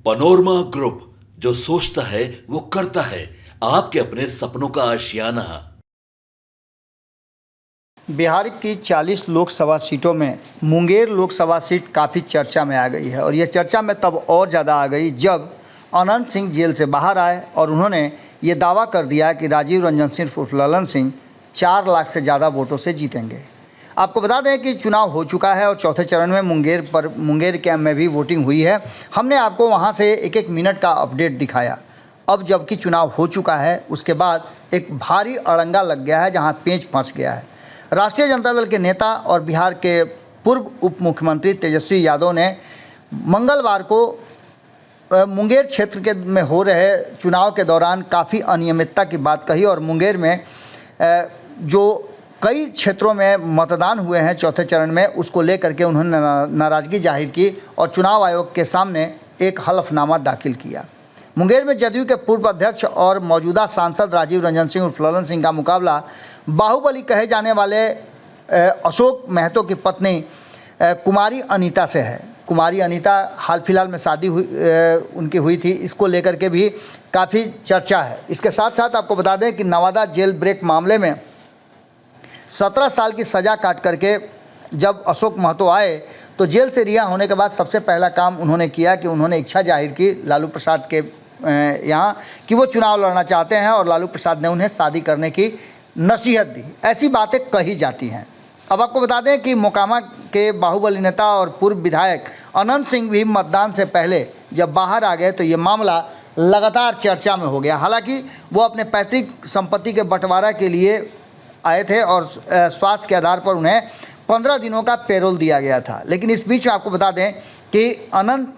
Panorama group, जो सोचता है वो करता है। आपके अपने सपनों का आशियाना। बिहार की 40 लोकसभा सीटों में मुंगेर लोकसभा सीट काफ़ी चर्चा में आ गई है और यह चर्चा में तब और ज़्यादा आ गई जब अनंत सिंह जेल से बाहर आए और उन्होंने ये दावा कर दिया कि राजीव रंजन सिंह उर्फ ललन सिंह 4 लाख से ज़्यादा वोटों से जीतेंगे। आपको बता दें कि चुनाव हो चुका है और चौथे चरण में मुंगेर कैंप में भी वोटिंग हुई है। हमने आपको वहाँ से एक एक मिनट का अपडेट दिखाया। अब जबकि चुनाव हो चुका है उसके बाद एक भारी अड़ंगा लग गया है जहाँ पेंच फंस गया है। राष्ट्रीय जनता दल के नेता और बिहार के पूर्व उप मुख्यमंत्री तेजस्वी यादव ने मंगलवार को मुंगेर क्षेत्र में हो रहे चुनाव के दौरान काफ़ी अनियमितता की बात कही और मुंगेर में जो कई क्षेत्रों में मतदान हुए हैं चौथे चरण में उसको लेकर के उन्होंने नाराज़गी जाहिर की और चुनाव आयोग के सामने एक हलफनामा दाखिल किया। मुंगेर में जदयू के पूर्व अध्यक्ष और मौजूदा सांसद राजीव रंजन सिंह उर्फ ललन सिंह का मुकाबला बाहुबली कहे जाने वाले अशोक महतो की पत्नी कुमारी अनीता से है। कुमारी अनीता हाल फिलहाल में शादी उनकी हुई थी, इसको लेकर के भी काफ़ी चर्चा है। इसके साथ साथ आपको बता दें कि नवादा जेल ब्रेक मामले में 17 साल की सज़ा काट करके जब अशोक महतो आए तो जेल से रिहा होने के बाद सबसे पहला काम उन्होंने किया कि उन्होंने इच्छा जाहिर की लालू प्रसाद के यहाँ कि वो चुनाव लड़ना चाहते हैं और लालू प्रसाद ने उन्हें शादी करने की नसीहत दी। ऐसी बातें कही जाती हैं। अब आपको बता दें कि मोकामा के बाहुबली नेता और पूर्व विधायक अनंत सिंह भी मतदान से पहले जब बाहर आ गए तो ये मामला लगातार चर्चा में हो गया। हालांकि वो अपने पैतृक संपत्ति के बंटवारा के लिए आए थे और स्वास्थ्य के आधार पर उन्हें 15 दिनों का पेरोल दिया गया था। लेकिन इस बीच में आपको बता दें कि अनंत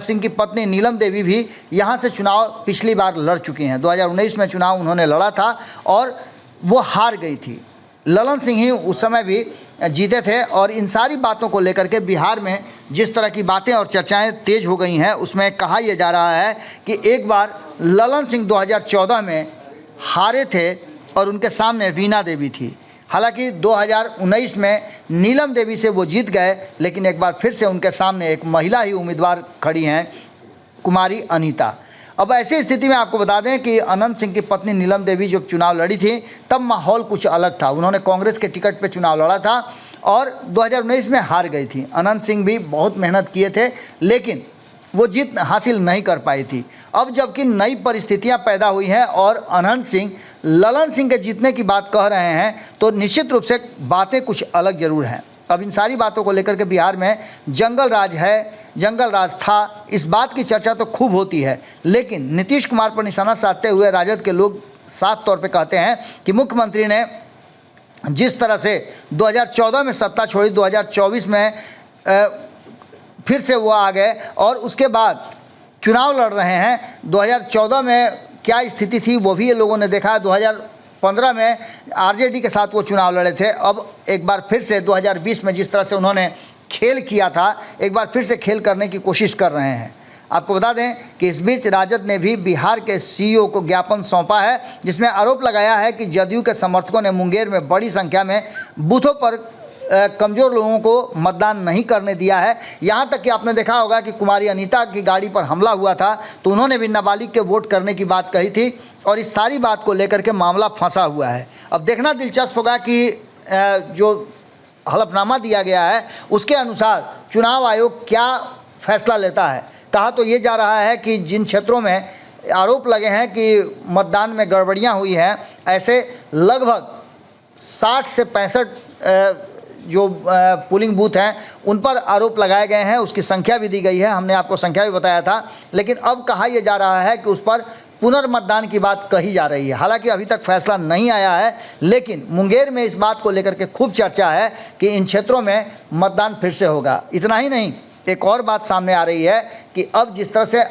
सिंह की पत्नी नीलम देवी भी यहाँ से चुनाव पिछली बार लड़ चुकी हैं। 2019 में चुनाव उन्होंने लड़ा था और वो हार गई थी। ललन सिंह ही उस समय भी जीते थे और इन सारी बातों को लेकर के बिहार में जिस तरह की बातें और चर्चाएं तेज हो गई हैं उसमें कहा यह जा रहा है कि एक बार ललन सिंह 2014 में हारे थे और उनके सामने वीणा देवी थी। हालांकि 2019 में नीलम देवी से वो जीत गए, लेकिन एक बार फिर से उनके सामने एक महिला ही उम्मीदवार खड़ी हैं, कुमारी अनीता। अब ऐसी स्थिति में आपको बता दें कि अनंत सिंह की पत्नी नीलम देवी जब चुनाव लड़ी थी तब माहौल कुछ अलग था। उन्होंने कांग्रेस के टिकट पर चुनाव लड़ा था और 2019 में हार गई थी। अनंत सिंह भी बहुत मेहनत किए थे लेकिन वो जीत हासिल नहीं कर पाई थी। अब जबकि नई परिस्थितियां पैदा हुई हैं और अनंत सिंह ललन सिंह के जीतने की बात कह रहे हैं तो निश्चित रूप से बातें कुछ अलग जरूर हैं। अब इन सारी बातों को लेकर के बिहार में जंगल राज है, जंगल राज था, इस बात की चर्चा तो खूब होती है। लेकिन नीतीश कुमार पर निशाना साधते हुए राजद के लोग साफ तौर पर कहते हैं कि मुख्यमंत्री ने जिस तरह से 2014 में सत्ता छोड़ी, 2024 में फिर से वो आ गए और उसके बाद चुनाव लड़ रहे हैं। 2014 में क्या स्थिति थी वो भी ये लोगों ने देखा। 2015 में आरजेडी के साथ वो चुनाव लड़े थे। अब एक बार फिर से 2020 में जिस तरह से उन्होंने खेल किया था, एक बार फिर से खेल करने की कोशिश कर रहे हैं। आपको बता दें कि इस बीच राजद ने भी बिहार के सीईओ को ज्ञापन सौंपा है जिसमें आरोप लगाया है कि जदयू के समर्थकों ने मुंगेर में बड़ी संख्या में बूथों पर कमज़ोर लोगों को मतदान नहीं करने दिया है। यहाँ तक कि आपने देखा होगा कि कुमारी अनीता की गाड़ी पर हमला हुआ था तो उन्होंने भी नाबालिग के वोट करने की बात कही थी और इस सारी बात को लेकर के मामला फंसा हुआ है। अब देखना दिलचस्प होगा कि जो हलफनामा दिया गया है उसके अनुसार चुनाव आयोग क्या फैसला लेता है। कहा तो ये जा रहा है कि जिन क्षेत्रों में आरोप लगे हैं कि मतदान में गड़बड़ियाँ हुई हैं, ऐसे लगभग 60 से 65 जो पोलिंग बूथ हैं उन पर आरोप लगाए गए हैं। उसकी संख्या भी दी गई है, हमने आपको संख्या भी बताया था। लेकिन अब कहा यह जा रहा है कि उस पर पुनर्मतदान की बात कही जा रही है। हालांकि अभी तक फैसला नहीं आया है, लेकिन मुंगेर में इस बात को लेकर के खूब चर्चा है कि इन क्षेत्रों में मतदान फिर से होगा। इतना ही नहीं, एक और बात सामने आ रही है कि अब जिस तरह से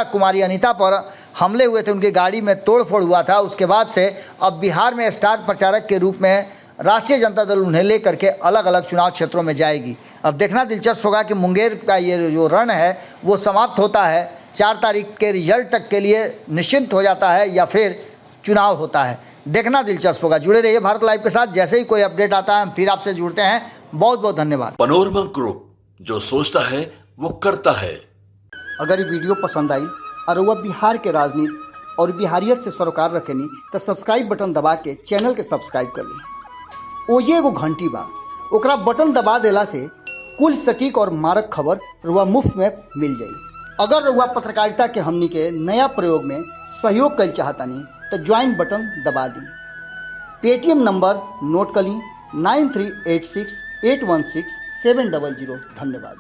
कुमारी अनीता पर हमले हुए थे, उनकी गाड़ी में तोड़फोड़ हुआ था, उसके बाद से अब बिहार में स्टार प्रचारक के रूप में राष्ट्रीय जनता दल उन्हें लेकर के अलग अलग चुनाव क्षेत्रों में जाएगी। अब देखना दिलचस्प होगा कि मुंगेर का ये जो रण है वो समाप्त होता है 4 तारीख के रिजल्ट तक के लिए निश्चिंत हो जाता है या फिर चुनाव होता है। देखना दिलचस्प होगा। जुड़े रहिए भारत लाइव के साथ। जैसे ही कोई अपडेट आता है हम फिर आपसे जुड़ते हैं। बहुत बहुत धन्यवाद। पनोरमा ग्रुप, जो सोचता है वो करता है। अगर ये वीडियो पसंद आई और वह बिहार के राजनीति और बिहारियत से सरोकार रखेनी तो सब्सक्राइब बटन दबा के चैनल के सब्सक्राइब कर ली। ओजे एगो घंटी बा, ओकरा बटन दबा देला से कुल सटीक और मारक खबर रुआ मुफ्त में मिल जाई। अगर रुआ पत्रकारिता के हमनी के नया प्रयोग में सहयोग कर चाहतानी तो ज्वाइन बटन दबा दी। पेटीएम नंबर नोट कर ली 9386816700। धन्यवाद।